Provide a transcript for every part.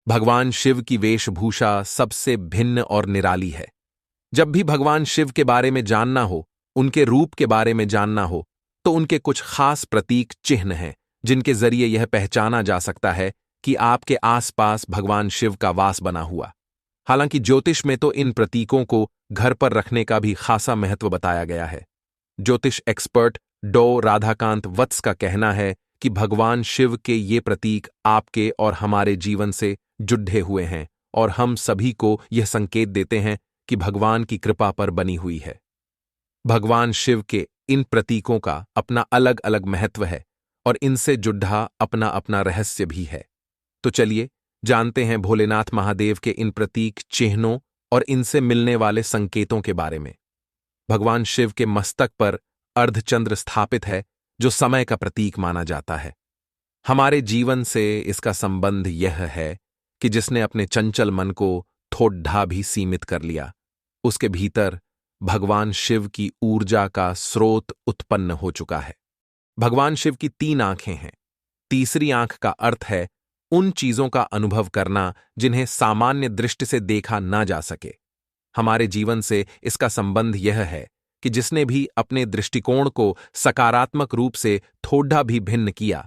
भगवान शिव की वेशभूषा सबसे भिन्न और निराली है। जब भी भगवान शिव के बारे में जानना हो, उनके रूप के बारे में जानना हो, तो उनके कुछ खास प्रतीक चिन्ह हैं जिनके जरिए यह पहचाना जा सकता है कि आपके आसपास भगवान शिव का वास बना हुआ। हालांकि ज्योतिष में तो इन प्रतीकों को घर पर रखने का भी खासा महत्व बताया गया है। ज्योतिष एक्सपर्ट डॉ राधाकांत वत्स का कहना है कि भगवान शिव के ये प्रतीक आपके और हमारे जीवन से जुड़े हुए हैं और हम सभी को यह संकेत देते हैं कि भगवान की कृपा पर बनी हुई है। भगवान शिव के इन प्रतीकों का अपना अलग अलग महत्व है और इनसे जुड़ा अपना अपना रहस्य भी है। तो चलिए जानते हैं भोलेनाथ महादेव के इन प्रतीक चिन्हों और इनसे मिलने वाले संकेतों के बारे में। भगवान शिव के मस्तक पर अर्धचंद्र स्थापित है, जो समय का प्रतीक माना जाता है। हमारे जीवन से इसका संबंध यह है कि जिसने अपने चंचल मन को थोड़ा भी सीमित कर लिया, उसके भीतर भगवान शिव की ऊर्जा का स्रोत उत्पन्न हो चुका है। भगवान शिव की 3 आंखें हैं। तीसरी आंख का अर्थ है उन चीजों का अनुभव करना जिन्हें सामान्य दृष्टि से देखा ना जा सके। हमारे जीवन से इसका संबंध यह है कि जिसने भी अपने दृष्टिकोण को सकारात्मक रूप से थोड़ा भी भिन्न किया,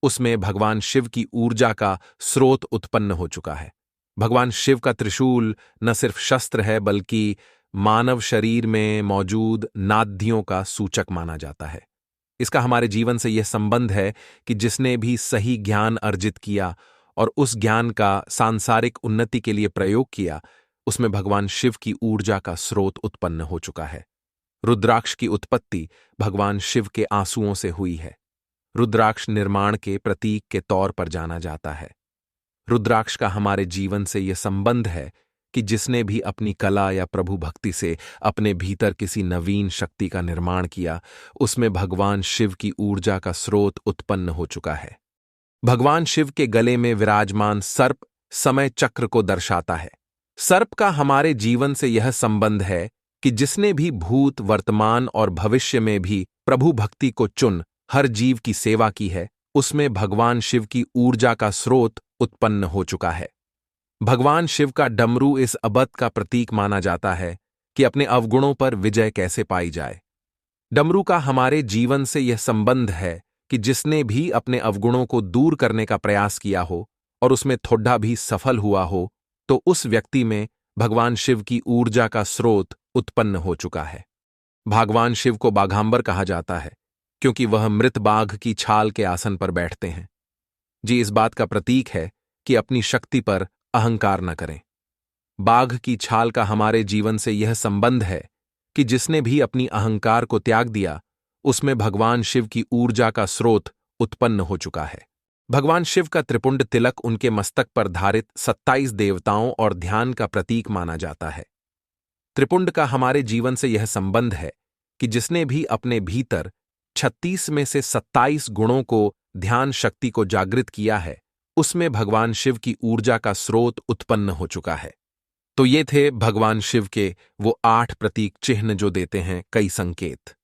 उसमें भगवान शिव की ऊर्जा का स्रोत उत्पन्न हो चुका है। भगवान शिव का त्रिशूल न सिर्फ शस्त्र है, बल्कि मानव शरीर में मौजूद नाद्यों का सूचक माना जाता है। इसका हमारे जीवन से यह संबंध है कि जिसने भी सही ज्ञान अर्जित किया और उस ज्ञान का सांसारिक उन्नति के लिए प्रयोग किया, उसमें भगवान शिव की ऊर्जा का स्रोत उत्पन्न हो चुका है। रुद्राक्ष की उत्पत्ति भगवान शिव के आंसुओं से हुई है। रुद्राक्ष निर्माण के प्रतीक के तौर पर जाना जाता है। रुद्राक्ष का हमारे जीवन से यह संबंध है कि जिसने भी अपनी कला या प्रभु भक्ति से अपने भीतर किसी नवीन शक्ति का निर्माण किया, उसमें भगवान शिव की ऊर्जा का स्रोत उत्पन्न हो चुका है। भगवान शिव के गले में विराजमान सर्प समय चक्र को दर्शाता है। सर्प का हमारे जीवन से यह संबंध है कि जिसने भी भूत, वर्तमान और भविष्य में भी प्रभु भक्ति को चुन हर जीव की सेवा की है, उसमें भगवान शिव की ऊर्जा का स्रोत उत्पन्न हो चुका है। भगवान शिव का डमरू इस अबद का प्रतीक माना जाता है कि अपने अवगुणों पर विजय कैसे पाई जाए। डमरू का हमारे जीवन से यह संबंध है कि जिसने भी अपने अवगुणों को दूर करने का प्रयास किया हो और उसमें थोड़ा भी सफल हुआ हो, तो उस व्यक्ति में भगवान शिव की ऊर्जा का स्रोत उत्पन्न हो चुका है। भगवान शिव को बाघांबर कहा जाता है क्योंकि वह मृत बाघ की छाल के आसन पर बैठते हैं। जी इस बात का प्रतीक है कि अपनी शक्ति पर अहंकार न करें। बाघ की छाल का हमारे जीवन से यह संबंध है कि जिसने भी अपनी अहंकार को त्याग दिया, उसमें भगवान शिव की ऊर्जा का स्रोत उत्पन्न हो चुका है। भगवान शिव का त्रिपुंड तिलक उनके मस्तक पर धारित 27 देवताओं और ध्यान का प्रतीक माना जाता है। त्रिपुंड का हमारे जीवन से यह संबंध है कि जिसने भी अपने भीतर 36 में से 27 गुणों को, ध्यान शक्ति को जागृत किया है, उसमें भगवान शिव की ऊर्जा का स्रोत उत्पन्न हो चुका है। तो ये थे भगवान शिव के वो 8 प्रतीक चिन्ह जो देते हैं कई संकेत।